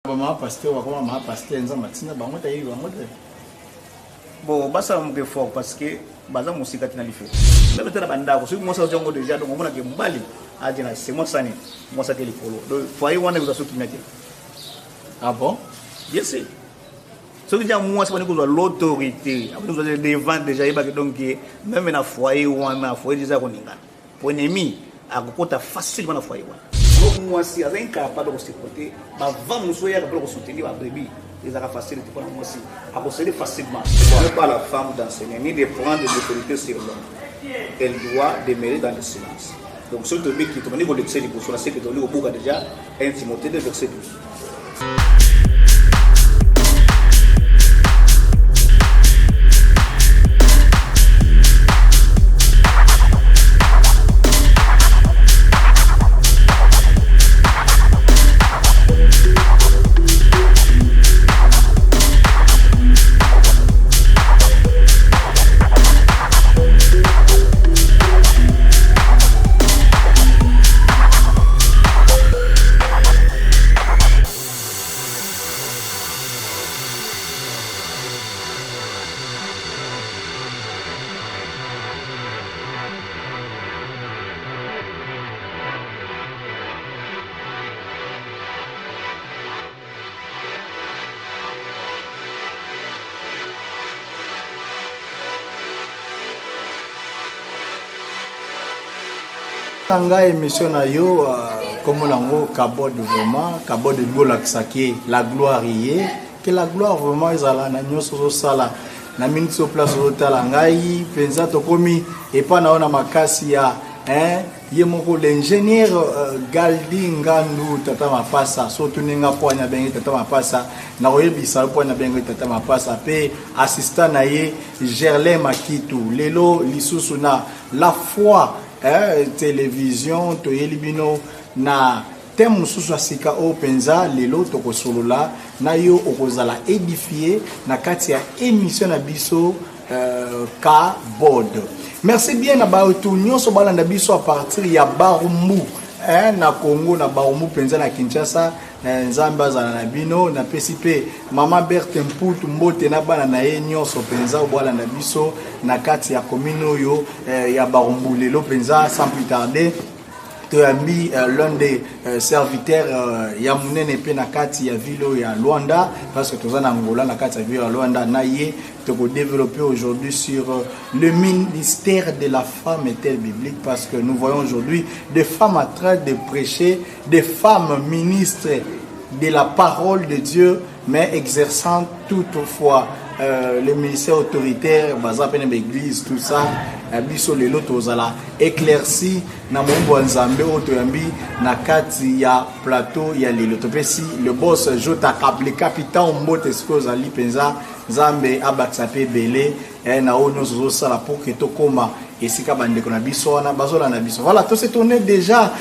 Maman pasteur, comment maman pasteur, nous matina, bah moi t'as eu, moi t'as. Bon, bah ça on fait fort parce que bah ça musique a tenu fait. Mais maintenant banda, parce que moi ça j'ai déjà donc on a que mbali, ah déjà c'est moi ça né, moi ça que les polo. Donc foyer on a vous associé qui Ah bon? Bien sûr. Ce qui est moi c'est pas que l'autorité, après nous avons des ventes déjà il va que donc même na foyer ou na foyer déjà qu'on ingana. Pour ennemi, à côté facilement na foyer. Donc moi si à incapable de se côté, bah va nous soyez capable de soutenir la brebis. Ils ont facilité pour moi aussi. À procéder facilement. Ce n'est pas la femme d'enseigner ni de prendre de l'autorité sur l'homme. Elle doit demeurer dans le silence. Donc, ce que qui te dit que l'excès du pouvoir, c'est que tu as au bout déjà 1 Timothée de verset 12. Tanga émission na yo comme lango kabod vraiment kabod de golaksake la gloire yé que la gloire vraiment ezala na nyoso sala na minute sur place otala ngai penza to komi et pas na ona makasi ya ye moko l'ingénieur Galdi Ngandu tata mapasa so tuninga poanya bengi tata mapasa na oyebisa poanya bengi tata mapasa pe assistant na ye Gerlin Makitu lelo lisusu na la foi télévision to yelibino na thème mususu asika o penza lelo toko solola na yo okozala édifié na kati ya émission na biso ka bod. Merci bien na ba tout nyonso balanda biso à partir ya Barumbu na Congo na Barumbu penza na Kinshasa nzambe azala na bino na PCP mama Berthe Mputu mbote na bana na ye nyonso penza obala na biso na kati ya commune oyo ya Barumbu lelo penza sans plus tarder Toyambi l'un des serviteurs ya munene pe na kati ya ville ya Luanda parce que toza na Angola na kati ya ville ya Luanda na ye to développer aujourd'hui sur le ministère de la femme est-elle biblique parce que nous voyons aujourd'hui des femmes en train de prêcher, des femmes ministres de la parole de Dieu mais exerçant toutefois le ministère autoritaire bazapene l'église tout ça biso lelo tozala éclairci na mombo nzambe otoyambi na kati ya plateau ya lelo topesi le boss Jota Kable capitaine mbote skoza li penza nzambe abakisa pe belé na ono zo sala pour que tokoma esika bandeko na biso wana bazola na biso. Voilà, tout s'est tourné déjà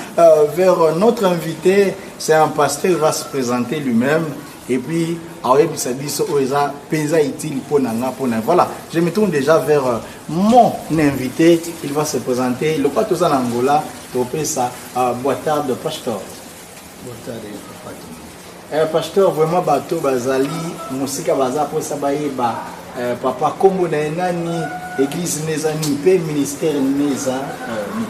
vers notre invité, c'est un pasteur, il va se présenter lui-même. Et puis, voilà, je me tourne déjà vers mon invité. Il va se présenter. Le pas tous en Angola, ça boitard de pasteur. Pasteur, vraiment, bateau, bazali, musika baza pour sabaye ba papa Kombo na nani, église neza ni pe ministère neza ni.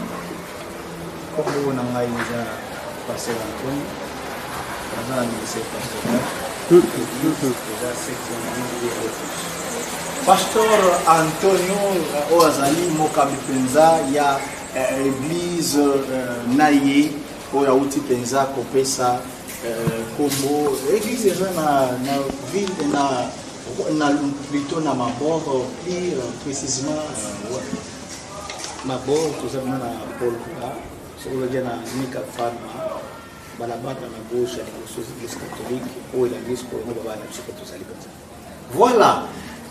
Kombo na ngai neza pasteur Antoine. Bazali ministère pasteur. Pasteur Antonio Oazali Mokabi Penza ya église naye oya uti penza kopesa kombo église na ville na plutôt na mabord plus précisément mabord tout ça na Paul sur le dia na Mika Farma balabata na gauche ya l'église catholique ou l'église pour nous baba na psycho tozali comme ça. Voilà.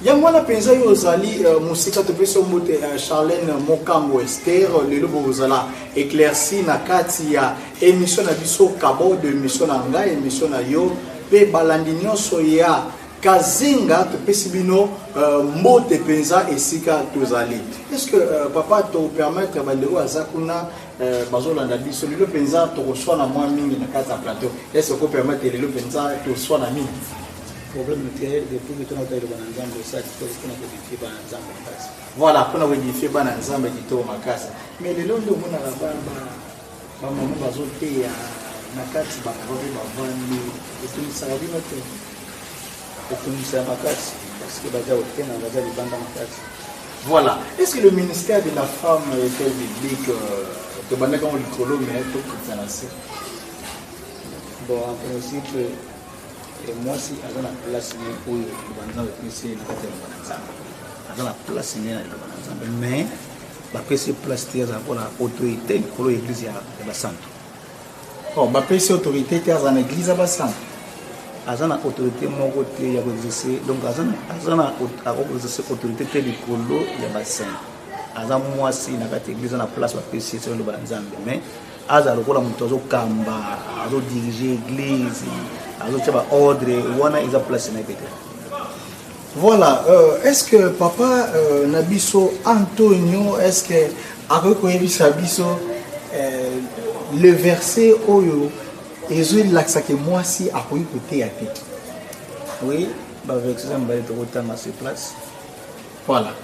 Yamwana penza yo zali musika to peso mote Charlène Mokambo Esther lelo bozala éclairci na kati ya émission na biso kabo de émission na nga émission na yo pe balandi nyonso ya kazinga to pesibino mbote penza esika tozali. Est-ce que papa to permettre bandeko azakuna bazolanda biso lelo penza tokoswa na mwa mingi na kati ya plateau est-ce que permettre lelo penza toswa na mingi problème depuis que tu as été dans Nzambe ça tu peux modifier dans Nzambe makasi voilà pour modifier bana Nzambe kitoko makasi mais lelo ndo mona la ba maman bazoteya na kati bakorobe bavandi etumisaka bino te etumisaka makasi parce que baza otena baza libanda makasi. Voilà. Est-ce que le ministère de la femme et du public de Bandaka ou Likolo mais tout financé? Bon, en principe, moi si à la place où le Banzan est placé, à la place mais après ces places pour l'autorité de l'église de Bassanto. Oh, après ces autorités de l'église de Bassanto. Azana autorité mon côté ya exercer donc azana exercer autorité te likolo ya bassin azana mwasi na kati église na place ba PC sur le Banzambe mais aza lokola muto azo kamba azo diriger église azo taba ordre wana iza place na pété. Voilà, est-ce que papa Nabiso Antonio est-ce que avec Koyebisa biso le verset oyo et je l'accès que moi si à quoi côté à tête. Oui, bah avec ça on va être autant à ses places. Voilà.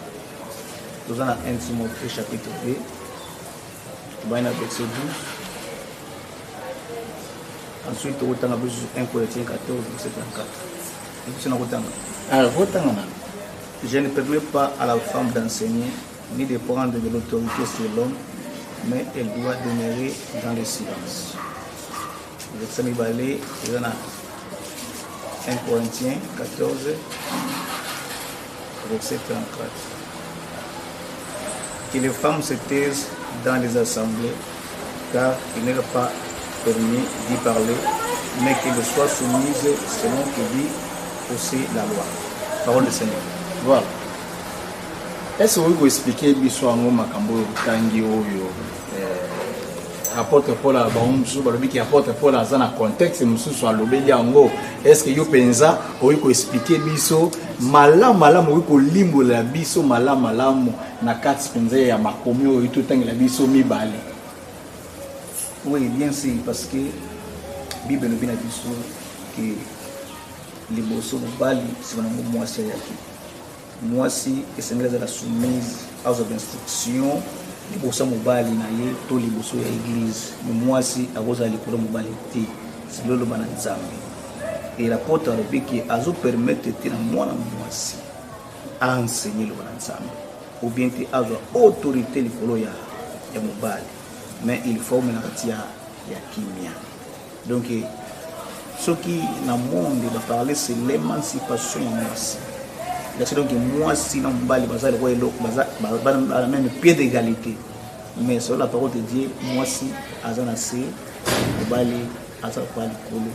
Nous avons un Timothée chapitre 2. Tu vas avec verset 12. Ensuite autant à 1 Corinthiens 14 verset 34. Et puis on autant. Alors autant je ne permets pas à la femme d'enseigner ni de prendre de l'autorité sur l'homme, mais elle doit demeurer dans le silence. Verset Mibalé, il y en a 1 Corinthiens 14, verset 34. Que les femmes se taisent dans les assemblées, car il n'est pas permis d'y parler, mais qu'elles soient soumises selon que dit aussi la loi. Parole du Seigneur. Voilà. Est-ce que vous pouvez expliquer l'histoire de Makambo Tangi Oyo? Apôtre Paul a baumsu balobi ki apôtre Paul a dans contexte mususu alobeli yango est-ce que yo penza oyi ko expliquer biso malamu oyi ko limbola biso malamu na kati penza ya makomi oyi to tangela biso mibale? Oui, bien sûr, parce que Bible nous dit biso que les bosso bali c'est vraiment moi c'est yaki moi si esengeza la soumise aux instructions liboso mobali na ye to liboso ya église mwasi akoza likolo mobali te silolo bana Nzambe et l'apôtre alobi ki azo permettre te na mwana mwasi a enseigner le bana Nzambe ou bien te azo autorité likolo ya mobali mais il faut mena kati ya kimia donc soki na monde ba parler c'est l'émancipation ya mwasi. Donc moi si non bali baza le roi baza à même pied d'égalité mais sur la parole de Dieu moi si azana se bali azana pas likolo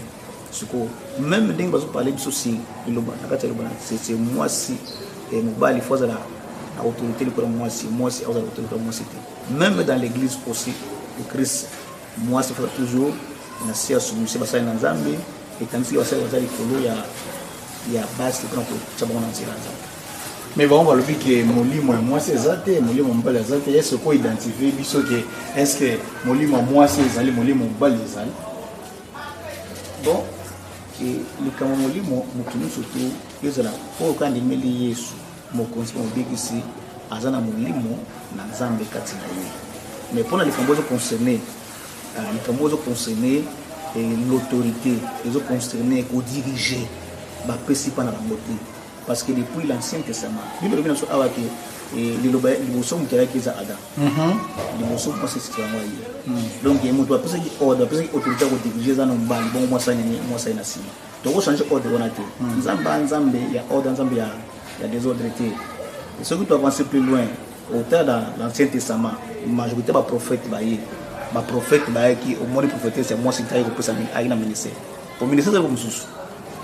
siko même dingue bazo parler de ceci le bana kati le bana c'est moi si et mobali faut la autorité likolo moi si azana autorité moi si même dans l'église aussi le Christ moi si faut toujours na sia soumission basa na Nzambe et tandis que basa likolo ya basi pour chabona nzira. Mais bon, on va le dire que molimo moi c'est zate molimo mbala zate est-ce qu'on identifie biso que est-ce que molimo moi c'est zali molimo mbala zali bon et le kama molimo mukini surtout ezala pour quand il meli Yesu mo conseil mo bigisi azana molimo na Nzambe kati na ye mais pour les composants concernés l'autorité les autres concernés au diriger ba principal na beauté parce que depuis l'ancien testament Bible le binso awaki et liloba liboso mutala kiza Adam liboso moi c'est ça moi donc il mutu apesa ki ordre apesa ki autorité ko diriger za no mbali bon moi ça na si donc on change ordre on a été Nzambe ya ordre Nzambe ya des ordres été et ce que tu avancer plus loin au temps dans l'ancien testament majorité ba prophète ba prophète qui au moins prophète c'est moi c'est taille ko pesa aina ministère au ministère c'est comme sous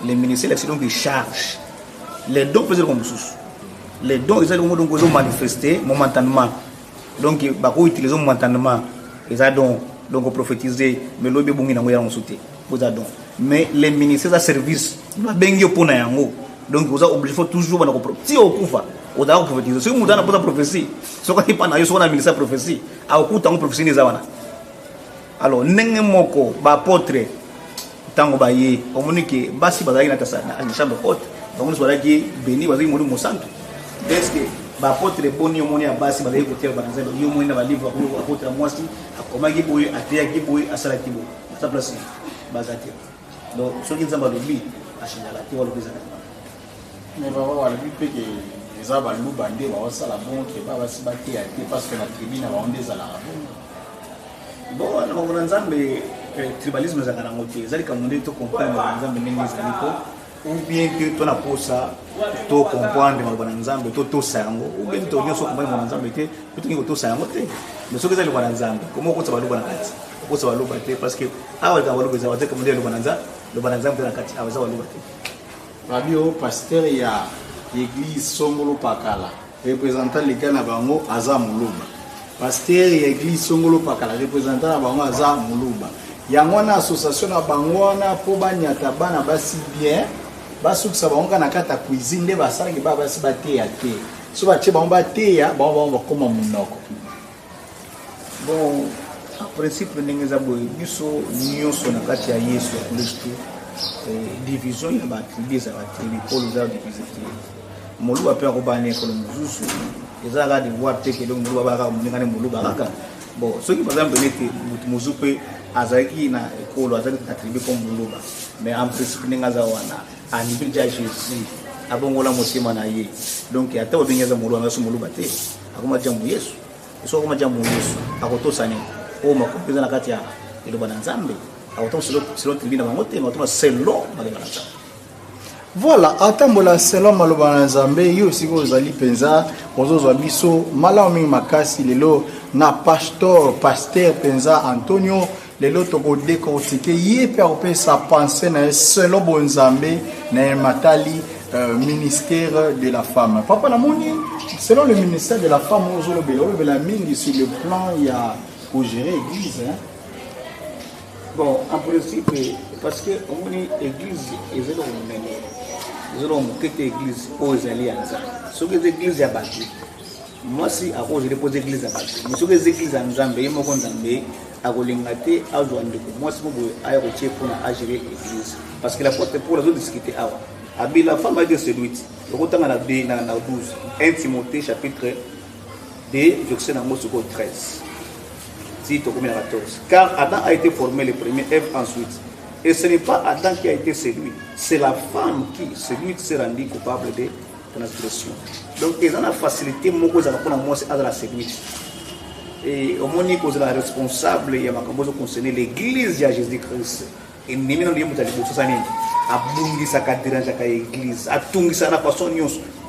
les ministères c'est donc des charges les dons faisaient comme sous les dons ils ont donc manifesté momentanément donc ba ko utiliser momentanément ils a donc prophétiser mais lobi bongi na ngoya nsoté vous a donc mais les ministères à service ba bengi pour na yango donc vous a obligé faut toujours bana ko si okufa on doit prophétiser si muda na posa prophétie so ka pas na yo so na ministère prophétie a okuta ngo prophétie ni za wana alors ndenge moko ba apôtre tango ba ye omonike basi bazali na tasa na chambre haute donc soit qui béni bazali mo santo est-ce que ba apôtre boni omoni basi bazali kotia banza yo moni na ba livre ko apôtre mwasi akomaki boye atia ki boye asala ki boye sa place bazati donc soki nzamba lobi ashinala ti walo bizana mais ba wala bi pe que eza ba luba nde ba wasala bon ke ba basi batia te parce que la tribune ba ondeza la bon na ngona nzambe tribalisme za kana ngote ezali kamunde to comprendre na nzambe ndenge ezali ko ou bien que to na posa to comprendre na nzambe to sango ou bien to nyoso comprendre na nzambe te to ngi to sango te mais soki ezali na nzambe comment ko tsaba luba na kati ko tsaba luba te parce que awa ka luba za wate kamunde luba na nzambe na kati awa za luba te Rabio pasteur ya église Songolo Pakala représentant l'égal na bango aza muluba pasteur ya église Songolo Pakala représentant na bango aza muluba yango na association na bango na po banyata bana basi bien basukisa bango kana kata cuisine nde basalaki ba basi bateya te so batie bango bateya bango bakoma munoko bon en principe ndenge za boye biso nyonso na kati ya Yesu Kristo division ya batribu za batribu polo za divisite moluba pe akobane ko mozusu ezaka de voir te ke donc moluba ba muningane moluba kaka bon soki par exemple nete muzupe azaki na ekolo azaki na tribu comme moluba mais en principe ndenge za wana anibi ja Jésus abongola motema na ye donc ata obengeza moluba ngaso moluba te akoma jambo Yesu so akoma jambo Yesu akotosane o makompeza na kati ya eloba na Nzambe selon tribu na bangote mais selon maloba na Nzambe. Voilà, atambola selon maloba na Nzambe yo siko ozali penza bozozwa biso malamu mingi makasi lelo na pasteur penza Antonio lelo toko décortiquer ye pe sa pensée na selon bonzambe na matali ministère de la femme. Papa la moni selon le ministère de la femme ozolo bela mingi sur le plan il y a pour gérer l'église hein. Bon, en principe, parce que on est église, ils ont église aux alliances. Ce que l'église a battu. Moi, si à cause de poser l'église a battu. Mais ce que l'église a Nzambe, il m'a Nzambe, à Golingate, à Joandeko. Moi, si vous avez retiré pour gérer l'église. Parce que la porte pour la zone discuter avant. Abi la femme a dit séduite. Le retour à la 12, 1 Timothée chapitre 2, verset 13. Combien 14. Car Adam a été formé le premier, Ève ensuite. Et ce n'est pas Adam qui a été séduit, c'est la femme qui, séduite, s'est rendue coupable de transgression. Donc, ils ont la facilité, moi, c'est à la séduite. Et au moment où la responsable, il y a concerné l'église de Jésus-Christ. Et nous avons dit que nous avons dit que l'église a tout ça la façon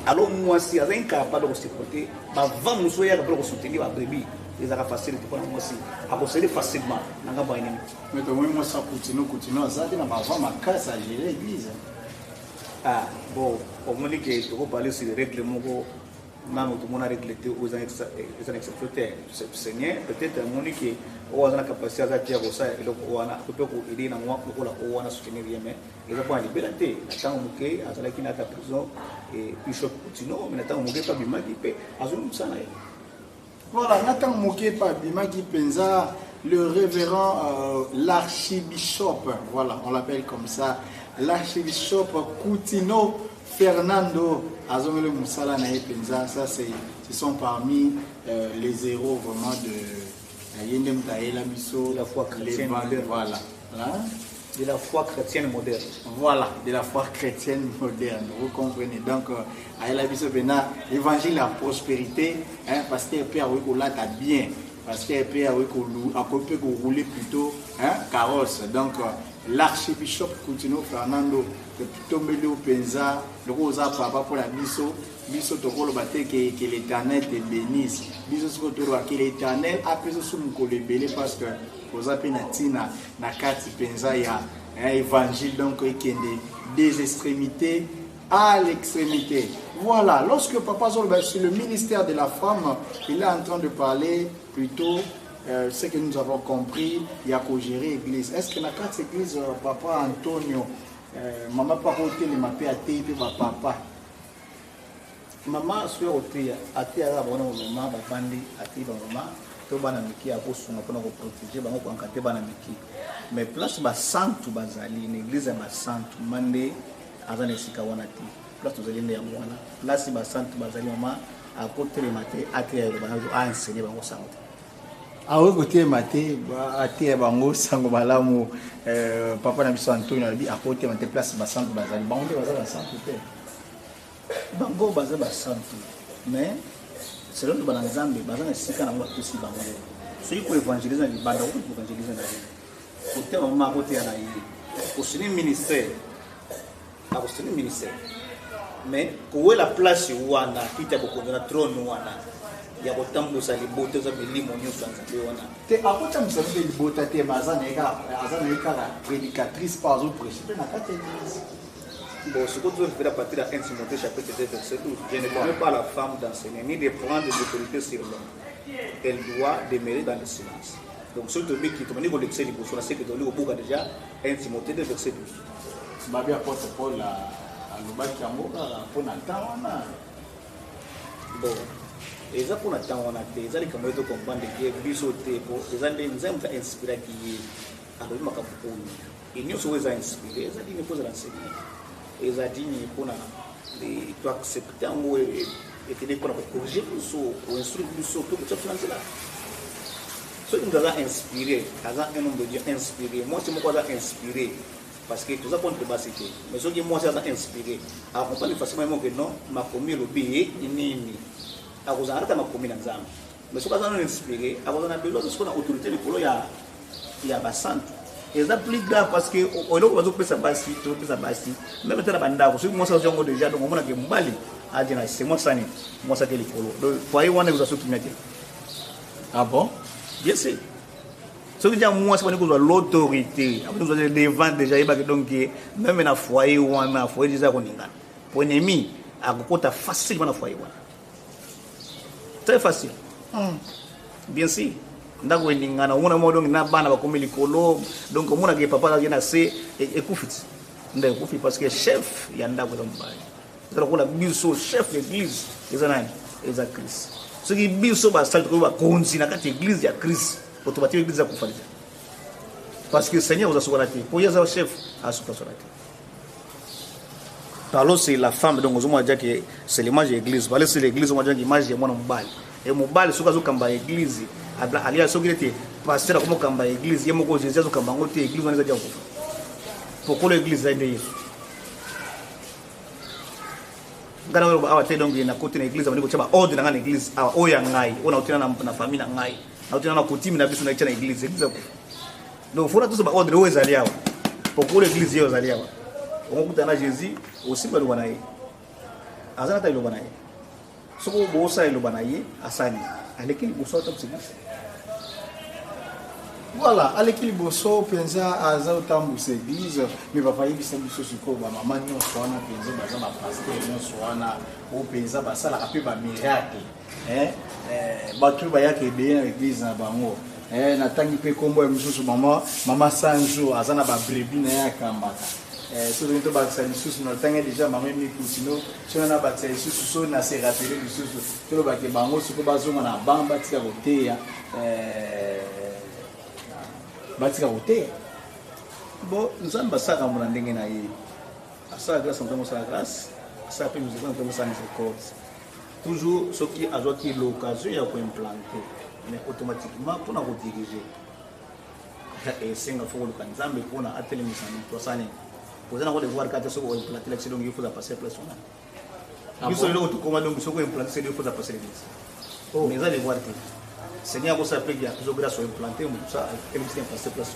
alors moi, si vous êtes incapable de supporter, vous allez soutenir la brebis. Ils ont facilité pour moi aussi. À posséder facilement. Mais moi, ça continue à ça, on va avoir ma casse à gérer l'église. Ah, bon, au moment que je vais parler sur les règles, tout le monde a réglé aux exceptions. Seigneur, peut-être au moment que on a la capacité à faire ça, et donc on a aider dans moi pour on a soutenir mais ils ont pas liberté. Tant que à la qui n'a pas prison et bishop continue, mais tant que pas bima qui peut azum ça. Voilà, Nathan Mokepa Bimaki Penza, le révérend l'archibishop, voilà, on l'appelle comme ça, l'archibishop Coutinho Fernando Azomele Moussala Nae Penza, ça ce sont parmi les héros vraiment de Yendem Taïla Bisso, la foi chrétienne moderne. Voilà. Voilà. De la foi chrétienne moderne. Voilà, de la foi chrétienne moderne, vous comprenez. Donc, à la l'évangile la prospérité, hein, parce que Père là t'as bien, parce que Père peut rouler plutôt hein, carrosse. Donc, l'archibishop Coutinho Fernando, le tombé au Penza, le rosa papa pour la biso tokolo bate que l'éternel te bénisse. Biso que l'éternel a pu se belé parce que rosa penatina na kati Penza ya évangile donc qui est des extrémités à l'extrémité. Voilà, lorsque Papa Zolba sur le ministère de la femme, il est en train de parler plutôt ce que nous avons compris, il y a qu'au gérer l'église. Est-ce que dans quatre églises, Papa Antonio, maman pas côté les mappés à thé et papa? Maman soit au thé, à thé à la bonne maman, bandi, à thé maman, to bana miki ya kosunga pona ko protéger bango ko encadrer bana miki mais place ba santu bazali une église ba santu mande azana esika wana ti place tozali nde ya wana place ba santu bazali mama à côté le matin à terre le bango a enseigner bango sango awe côté matin à terre bango sango malamu papa na biso Antonio abi à côté matin place ba santu bazali bango bazali ba santu te bango bazali ba santu mais selon le banzambe bazana esika na ngwa kusi bango soki ko évangéliser na banda ko évangéliser na côté mama côté ya na yi ko sini ministère a ko sini ministère mais ko la place wana kita ko na trône wana ya ko tambusa libote za milimo nyuso nzambe wana te akota msabe libota te mazana eka prédicatrice par exemple prêcher na kati bon, ce que tu veux faire à partir de 1 Timothée chapitre 2 verset 12, je ne permets pas à la femme d'enseigner ni de prendre des autorités sur l'homme. Elle doit demeurer dans le silence. Donc, ce que tu veux dire, tu me dis que l'excès du bousson, c'est que tu as lu au bout déjà 1 Timothée 2 verset 12. Babi apôtre Paul à l'obaki amoka pour n'attendre. Bon, et ça pour n'attendre, on a des gens qui ont comprendre que bisoté pour les gens qui ont inspiré qui alors ma kapo. Et nous sommes inspirés, ça dit ne pose l'enseigner. Et ça dit pour tu accepter en haut et te dire pour corriger plus ou instruire plus pour que tu fasses là. Ceux qui nous ont inspiré, un nombre de Dieu inspiré. Moi, c'est moi qui inspiré parce que tout ça pour une capacité. Mais ceux qui moi c'est inspiré, alors on peut facilement que non, ma commis le billet ni à cause arrêter ma commis dans zam. Mais ceux qui sont inspiré, à cause on a besoin de ce qu'on a autorité de polo il y a basant. Et ça plus grave parce que au lieu de faire ça basi, tu fais ça basi. Même dans la bande, parce que moi ça j'ai déjà donc on a que mbali a dit c'est moi ça ni moi ça que les polo. Donc voyez on est vous associez qui ah bon bien sûr. Ce qui dit moi c'est pas que l'autorité. Après nous avons des ventes déjà donc même na foyer ou na foyer déjà qu'on ingana. Pour ennemi à côté facile na foyer wana. Très facile. Bien sûr. Ndako endingana umuna modo na bana bakomi likolo donc umuna ke papa la na se ekufiti nda ekufi parce que chef ya ndako za mbali ndako la biso chef de l'église ezanani eza Christ ce qui biso ba salt ko ba konzi na kati église ya Christ automatique église ya kufaliza parce que Seigneur vous a sourate pour yeza chef a sourate alors c'est la femme donc on dit que c'est l'image de l'église voilà c'est l'église on dit que image de mwana mbali et mobali soka zo kamba église alia soki ete pasteur comme kamba église yemo ko Jésus zo kamba ngote église oneza kufa pourquoi l'église est de Yesu ngana wero awa te donc na côté na église on ko chaba ordre na l'église awa oya ngai ona utina na famille na ngai na utina na kutimi na biso na chana église église donc fora tous ba ordre o ezalia awa pourquoi l'église yo ezalia awa on kutana Jésus aussi ba lobana ye azana ta lobana ye soko bosa lobana ye asani alekili boso tamsibisa voilà alekili boso penza aza utambuse église mais papa yebisa biso siko ba mama nyonso wana penza baza ba pasteur nyonso wana o penza basala ape ba miracle batu ba yake be na église na bango natangi pe kombo ya misusu mama sanjo azana ba brebis na yakambaka so donc ba sa misusu na tanga déjà mama mi kutino so na ba sa misusu so na se rappeler misusu to ba ke bango siko bazonga na bamba tika koteya batika koteya bon nzamba saka mona ndenge na ye asa grâce en sa grâce ça peut nous aider sa miséricorde toujours ce qui a joué l'occasion ya ko implanter mais automatiquement pour na ko diriger et senga foko le kanzambe pour na atelemisa ni to sane vous allez voir quand ce qu'on implanter l'action donc il faut passer place on a ils sont là tout comment donc ce qu'on implanter c'est il faut passer l'église mais allez voir que Seigneur vous savez qu'il y a toujours grâce au implanter tout ça et c'est passer place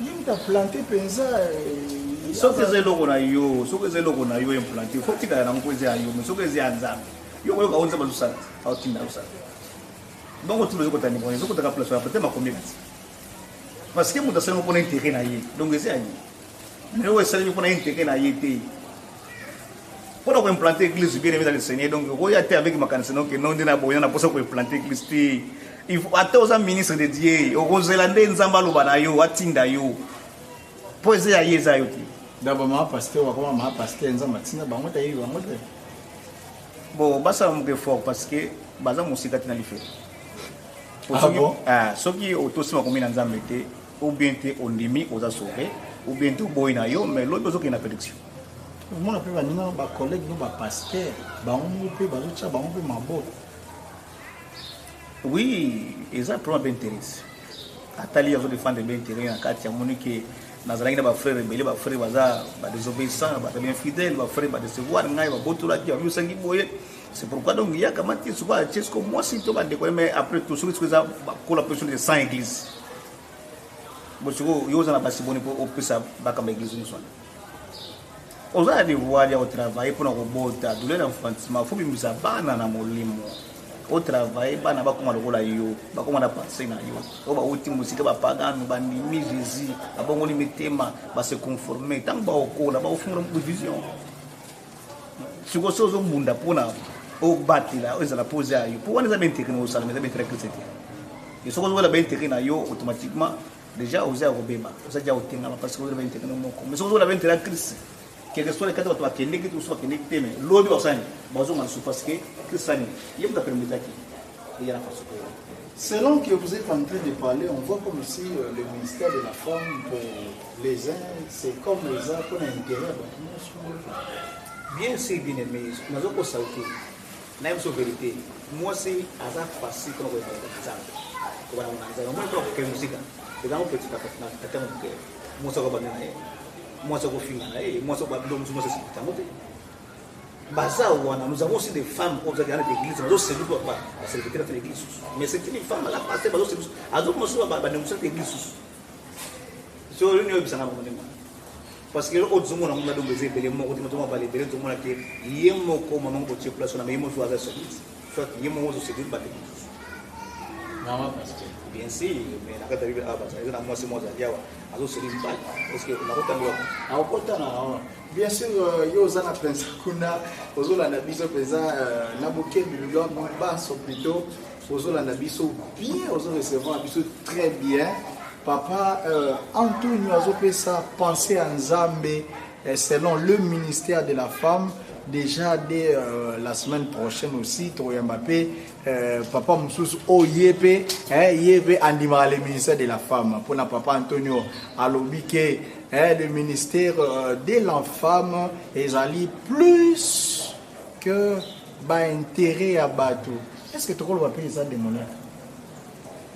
il t'a planté penza so que c'est logo na yo implanter faut que tu na ngozi ayo mais so que c'est anzambe yo ko ka onza bazusala au tinda usala donc tu le ko tani bon so ko ta place peut-être ma combien parce que muta sema pona intérêt na ye donc c'est ayi mais ouais ça lui pona intérêt na ye té pour ko implanter église bien dans le Seigneur donc ko ya té avec ma canne donc non dina boya na posa ko implanter église té il faut attendre aux ministres de Dieu au Zélande nzamba lo bana yo atinda yo poser ya yeza yo ti d'abord ma pasteur wa comment ma pasteur nzamba tinda bango ta yiwa bango te bon basa mo fort parce que baza musika tina li fait Ah bon? Ce qui est autosima comme dans Nzambe ou bien te ondimi aux sauvé ou bien te boy na yo mais l'autre besoin qu'il y a prédiction. Moi on appelle ba collègue nous ba pasteur, ba on peut ba zo ba on peut mabo. Oui, ils ont problème d'intérêt. Atali ils ont défendre l'intérêt en cas de monique nazalaki na ba frère rebelle ba frère baza ba désobéissant ba bien fidèle ba frère ba décevoir ngai ba botola ki ba sangi boye. C'est pourquoi donc il y a comment dire souvent c'est comme moi si tu vas décoller mais après tout ce que ça pour la personne de 100 églises. Bon tu vois yo za na basi boni pour opesa ba kama église nous sont. On a des voies au travail pour nous bota douleur d'enfantement faut bimisa bana na molimo. Au travail bana ba koma lokola yo ba koma na penser na yo. O ba uti musika ba pagano ba ndimi Jésus abongo ni mitema ba se conformer tant ba okola ba ofungura mu vision. Siko sozo munda pona o batila o ezala pose ayo pour wana za benteke no sala mais za benteke chrétien et soko zo la benteke na yo automatiquement déjà oza robeba oza ja otenga parce que oza benteke no moko mais soko zo la benteke Christ quelque soit les quatre to akende ki to so akende ki teme lodi ba sani bazo ngana so parce que Christ sani yem ta permettre ki il y a la force. Selon que vous êtes en train de parler, on voit comme si le ministère de la femme pour les uns, c'est comme les uns pour l'intérêt. Bien sûr, bien aimé, nous avons sauté. Nous avons vérité. Moi, c'est à facile comme vous avez dit. Vous avez dit, moi, je suis musique. C'est dans mon petit café. Moi, je suis moi, je suis moi, je suis Baza wana nous avons aussi des femmes comme ça dans l'église nous aussi nous pas servir dans l'église mais c'est une femme là passer bazo c'est azo mo so ba dénoncer l'église so le nyo bisana mo ndema parce que autres zomo na mo do bezé belé mo ko to ba libérer tout mo na ke yemo ko mo ngo che place na me mo so avec ça soit yemo mo so c'est une bataille Maman parce que bien sûr mais na ka tabi aba ça na mo si mo za yawa azo c'est une balle parce que na ko tango a okota na bien sûr yo za na pensa kuna ozola na biso pesa na boké bilolo basso plutôt ozola na biso bien ozo recevoir biso très bien papa Antonio azopesa penser à Nzambe selon le ministère de la femme déjà dès la semaine prochaine aussi Mbappé papa Moussous Oyepe yebe andima le ministère de la femme pour na papa Antonio alobike le ministère de la femme est plus que intérêt à bateau. Est-ce que tu vas payer ça de monnaie?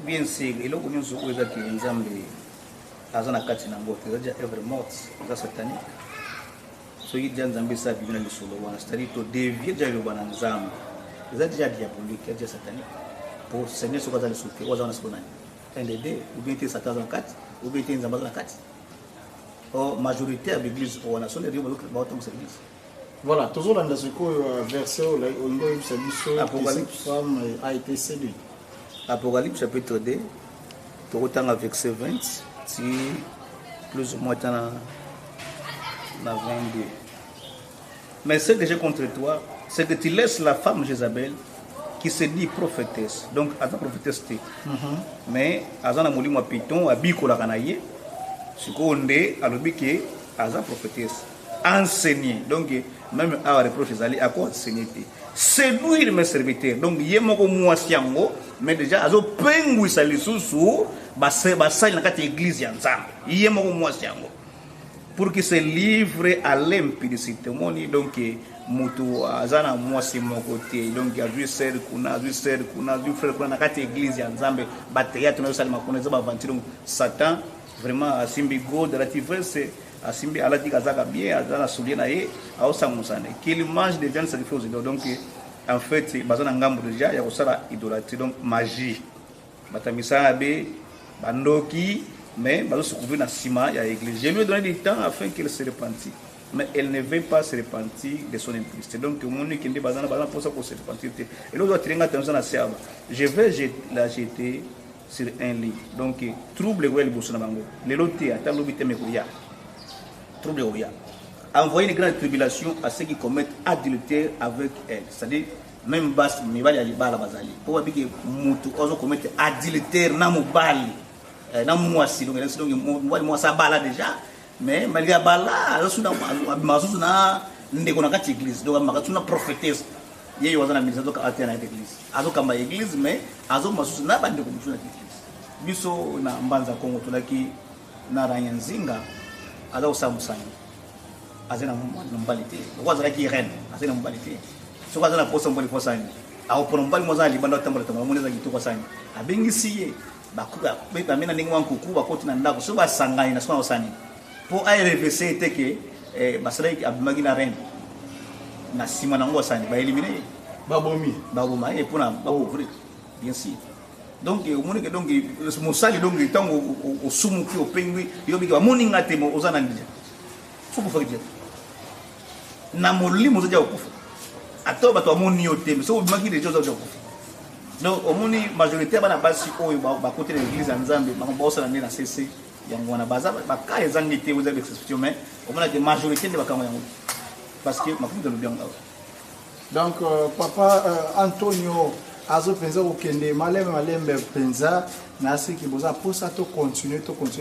Bien sûr, et là où nous sommes les Nzambe azana kati na ngote déjà every month ça satanique. So il dit Nzambe ça vivre dans le solo wana c'est-à-dire to dévier déjà le bana Nzambe. Ça déjà diabolique, déjà satanique. Pour Seigneur ce que ça le souffrir, on a ce qu'on a. NDD ou bien Satan dans 4 ou bien Nzambe dans 4. Or majorité à l'église on a son des service. Voilà, toujours dans ce verset où Apocalypse femme a été séduite. Apocalypse chapitre 2, tu retournes avec verset 20, si plus ou moins dans la 22. Mais ce que j'ai contre toi, c'est que tu laisses la femme Jézabel qui se dit prophétesse. Donc, elle a prophétesse. Mais elle a dit que Python a dit que ce qu'on dit, elle a dit que elle a prophétesse. Enseigner. Donc, même à reproche, à quoi enseigner? Séduire mes serviteurs. Donc, il y a moi mais déjà, elle a pengu sa lisoussou, basai na kati église ensemble. Il y a moi pour qu'il se livre à l'impudicité. Donc, mutu azana mwasi moko te donc ya vu ser kuna vu frère kuna kati église ya Nzambe bateya tunayo salima kuna za aventure Satan vraiment asimbi god relative c'est asimbi alati kazaka bien azana soulier na ye aosa musane qu'il mange des viandes sacrifiées donc en fait bazana ngambo déjà ya kosala idolâtrie donc magie batamisa be bandoki mais bazo se couvrir na sima ya église. Je lui ai donné du temps afin qu'elle se repentisse. Mais elle ne veut pas se repentir de son impudicité. Donc, mon qui dit bazana pour ça pour se repentir. Et nous doit tenir attention à ça. Je vais la jeter sur un lit. Donc, trouble le bousson bango. Le loté à talobité mekoya. Trouble oya. Envoyer une grande tribulation à ceux qui commettent adultère avec elle. C'est-à-dire même basse mais va y bala bazali. Pour dire que mutu ozo commettre adultère na mobali. Na mwasi donc moi ça bala déjà. Mais malgré bala, na ndeko na kati église donc makatuna prophétesse yeye wazana ministre azoka ate na église azokamba église mais azomasusu na bande ko mutuna église biso na mbanza Kongo tulaki na ranya nzinga aza osamusani azena mbali te okwazalaki reine azena mbali te soko azana posa mbali posani aho pono mbali moza libanda tambola tambola moneza kitoko sani abengisi ye bakuba bamena ndingi wankuku bakoti na ndako so basangani na sona osani po ARVC eteke basalaki abimagi na reine na sima nango osani ba éliminer baboma et pour na ouvrir bien sûr donc au monde que donc mosali donc tango osumu ki opengwi yobi ba moninga te mo ozana ndija faut pour faire na molimo zoja okufa ato bato amoni yote so bimaki de choses zoja okufa donc au moni majorité bana basi oyo ba côté de l'église nzambe ba bosa na CC yango na baza ba ka ezangi te vous avez exception mais au moins la majorité de bakango yango parce que mafuta le bien donc papa Antonio azo penza okende malembe penza na siki boza posa to continuer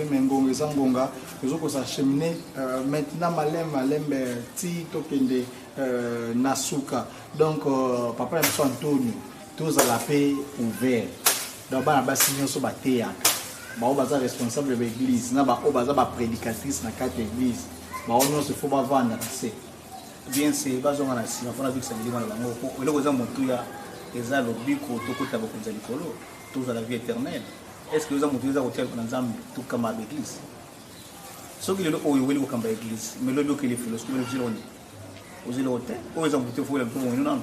mengonga zangonga ozo ko sa cheminer maintenant malembe ti to kende nasuka donc papa Antonio tous à la paix ouvert donc bana basi nyonso ba théâtre ba baza responsable de l'église na ba baza ba prédicatrice na carte église ba on se faut ba vendre c'est bien c'est bazonga na si afona bikisa milima na bango ko eloko za mutu ya eza lobiko to kota bokonza likolo tous à la vie éternelle est-ce que za mutu za hotel na nzambe tout kama l'église so ki lelo oyo weli ko kamba église mais lobi ko le philosophe le ziloni aux îles hotel o za mutu fo le tout mo non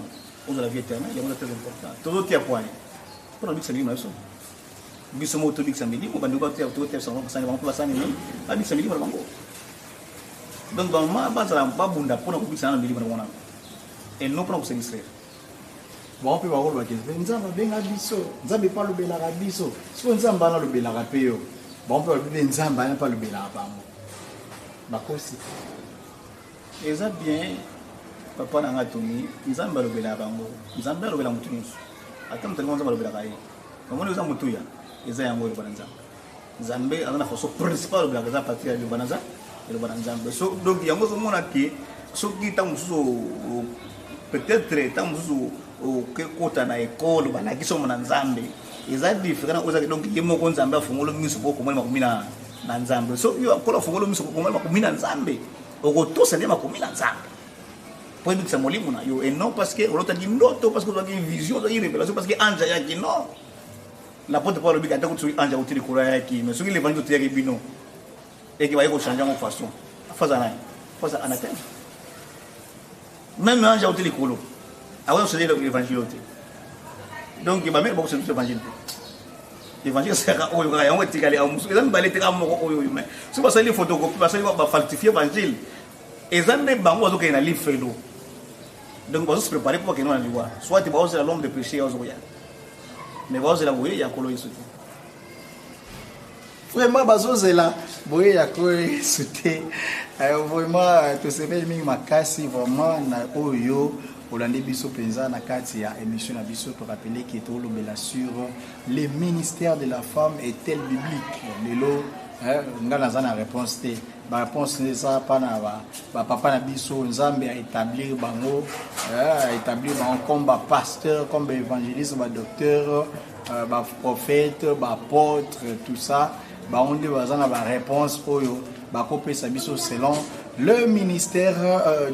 aux à la vie éternelle il y a très important tout tia point pour bikisa milima so biso mo to bikisa milima bandu ba tia to tia so basani bango basani ni ba bikisa milima bango donc dans ma base la babunda pour ko bikisa na milima na wana et non pour ko se distraire bon pe ba ko ba ke nzamba benga biso nzambe pa lobela ka biso so nzamba na lobela ka pe yo bon pe ba nzamba na pa lobela ka bango bakosi eza bien papa na ngatoni nzamba lobela bango nzamba lobela mutu nyusu ata mutu nzamba lobela ka ye komona eza mutu ya eza yango lobela nzamba nzambe ana façon principale lobela ka partir ya lobela nzambe so donc yango so mona ke so kita musu peut-être tant musu o ke kota na école bana kiso mona nzambe eza différent oza donc yemo ko nzambe afungolo miso ko komona makumina na nzambe so yo akola afungolo miso ko komona makumina nzambe oko to sele makumina nzambe pour dire que c'est molimo na yo et non parce que on t'a dit ndoto parce que tu as une vision tu as une révélation parce que anja yaki non la porte par le biga ta ko tu anja utili kura yaki mais ce qui l'évangile tu yaki bino et qui va y changer en façon faza anathème même anja utili kolo avant de se dire l'évangile. Donc, il va mettre beaucoup sur l'évangile. L'évangile, c'est un peu de temps. Il y a un peu de temps. Si vous avez des photocopies, vous allez falsifier l'évangile. Et vous avez un livre. Donc, vous allez se préparer pour que nous allions voir. Soit vous allez l'homme de péché, mais vous allez voir, il y a un colon ici. Vraiment, bazozela boye ya ko soute vraiment to se fait mingi makasi vraiment na oyo olande biso penza na kati ya émission na biso pour rappeler que to lobela sur le ministère de la femme est-elle biblique lelo ngana za na réponse te ba réponse ça pa na ba papa na biso nzambe a établir bango comme ba pasteur comme ba évangéliste ba docteur ba prophète ba apôtre tout ça ba onde bazana ba réponse oyo ba kopesa biso selon le ministère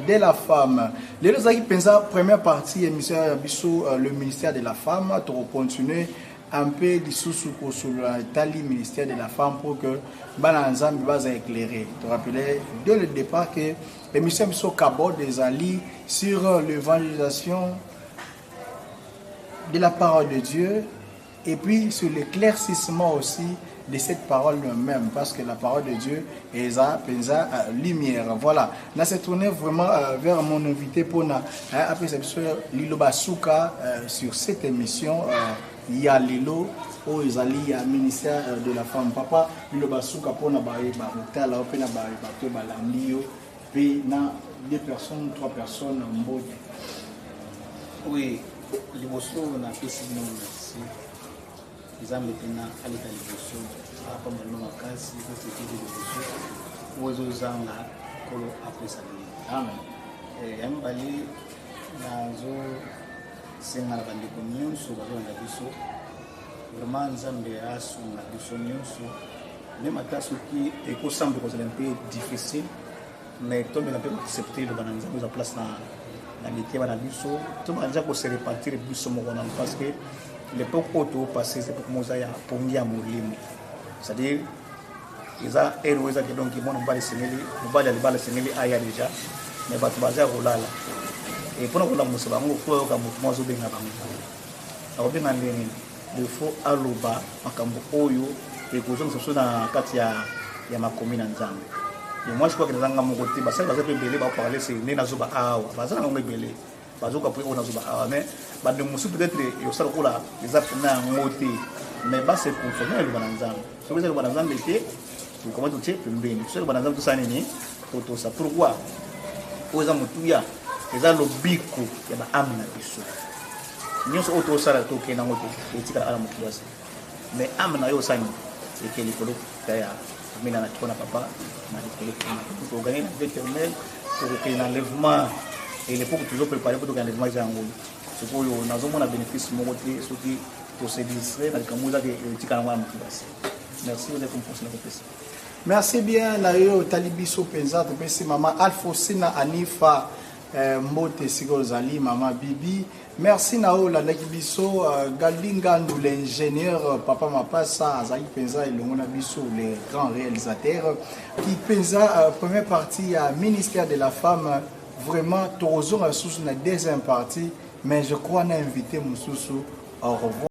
de la femme. Les deux qui pensent première partie émission biso le ministère de la femme to continuer un peu du sous-sous sur le ministère de la femme pour que bana nzambe baza éclairer. Tu rappelais dès le départ que l'émission biso Kabo des Ali sur l'évangélisation de la parole de Dieu et puis sur l'éclaircissement aussi de cette parole même, parce que la parole de Dieu est la lumière. Voilà. Là, c'est tourné vraiment vers mon invité pour après Lilo Basuka sur cette émission. Il y a Lilo, il y a le ministère de la femme. Papa, Lilo Basuka pour na puis na 2 personnes, 3 personnes en mode. Oui, les bossos on a fait sinon merci. Nzambe tena alika liboso apa mano makasi kasi kidi liboso uwezo zanga kolo apesa ni amen yambali nazo senga na bandeko nyonso bazolanda biso vraiment nzambe asunga biso nyonso même ata soki ekosemble kozala un peu difficile mais tombela mpe koaccepte loba na nzambe eza place na mitema na biso tobanza kose repartir biso moko na parce que l'époque oyo topasse c'est époque moza ya pongi ya molimo c'est-à-dire eza ere oyo ezaki donc mwana mobali ya libala esengeli aya déjà mais bato baza kolala et mpona kolamusa bango po oyoka moto mo azobenga bango akobenga ndenge il faut aloba makambo oyo ekozongisa biso na kati ya makomi na nzambe et moi je crois que nazanga moko te basali baza mpe ebele baparle se nde nazoba awa baza nango ebele bazoka mpe oyo nazoba awa mais bande mosusu peut-être eyosala lokola eza pena yango te mais base conforme eloba na nzambe soki eza eloba na nzambe te tokoma totie pembeni soki eloba na nzambe tosala nini totosa pourquoi oyo eza motuya eza lobiko ya baame na biso nyonso oyo tosala tokenda yango te etikala ala motuya se mais ame na yo osani eke likolo ya mina na kiko na papa na likolo toganye na vétérinaire tokokende na enlèvement et l'époque toujours préparé pour tokende enlèvement eza yango sikoyo nazomona bénéfice moko te soki tose distrait na likambo ezaka etikala yango ya motuya se merci oza komponse na kopesa. Merci bien nayo talibiso penza topesi mama Alfosina Anifa mbote sikozali mama Bibi. Merci nao la biso Galinga Ndou l'ingénieur papa Mapasa azali penza elongo na biso les grands réalisateurs qui penza première partie à ministère de la femme vraiment torozonga sous na deuxième partie mais je crois na invité mususu au revoir.